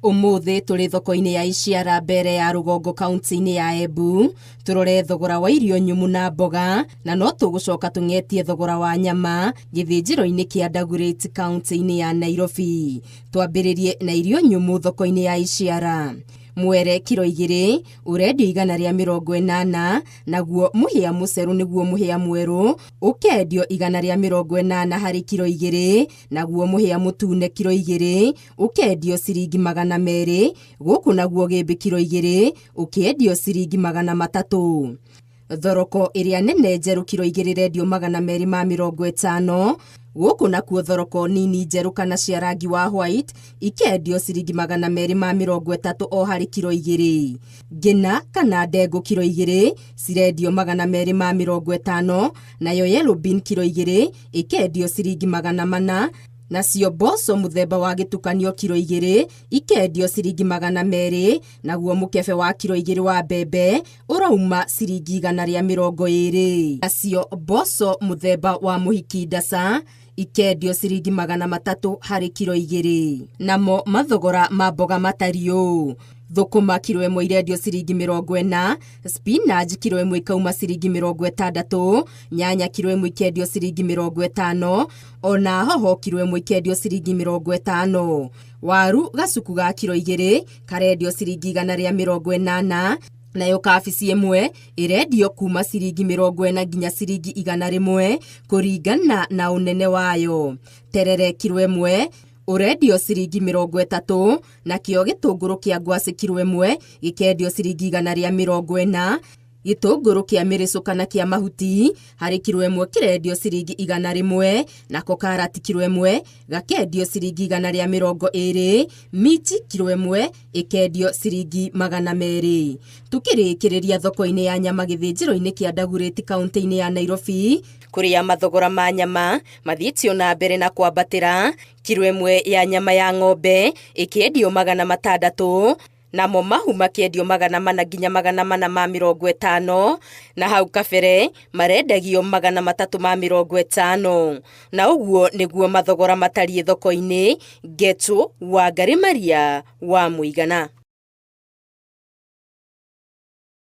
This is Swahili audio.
Umuthi turi thoko-ini ya Iciara mbere ya Rugongo kaunti-ini ya Embu turore thogora wa irio nyumu na mboga na no tugucoka tung'etie thogora wa nyama githinjiro-ini kia Dagoretti kaunti-ini ya Nairobi. Twambiririe na irio nyumu thoko-ini ya Iciara. Mwere kilo 2 urendio 180, naguo muhia muceru niguo muhia mweru ukendio 180 hari kilo 2, naguo muhia mutune kilo 2 ukendio ciringi 200, guku naguo gimbi kilo 2 ukendio ciringi 300. Thoroko iria nene njeru kilo 2 rendio 250, guku nakuo thoroko nini njeru kana cia rangi wa white ikendio ciringi 230 o hari kilo 2. Ngina kana ndengu kilo 2 cirendio 250, nayo yellow bean kilo 2 ikendio ciringi 400, nacio mboco muthemba wa gitukanio kilo 2 ikendio ciringi 200, naguo mukebe wa kilo 2 wa mbembe urauma ciringi 120. Nacio mboco muthemba wa muhiki ndasa ikendio ciringi 300 hari kilo 2. Namo mathogora ma mboga matariũ: thukuma kilo 1 irendio ciringi 40, spinach kilo 1 ikauma ciringi 60, nyanya kilo 1 ikendio ciringi 50, ona hoho kilo 1 ikendio ciringi 50. Waru gacuku ga kilo 2 karendio ciringi 180, nayo kabici ĩmwe irendio kuma ciringi 40 nginya ciringi 100 kuringana na unene wayo. Terere kilo 1 urendio ciringi 30, na kio gitunguru kia ngwaci kilo 1 gikendio ciringi 140. Gitunguru kia miricu kana kia mahuti hari kilo 1 kirendio ciringi 100, nako karati kilo 1 gakendio ciringi 120, miti kilo 1 ikendio ciringi 200. Tukirikiriria thoko-ini ya nyama githinjiro-ini kia Dagoretti kaunti-ini ya Nairobi, kuria mathogora ma nyama mathiĩtio na mbere na kwambatĩra. Kilo 1 ya nyama ya ng'ombe ikendio 600, namo mahu makendio 400 nginya 450, na hau kabere marendagio 350. Na uguo niguo mathogora matariĩ thoko-ini. Ngetu Wangari Maria wa Mũigana.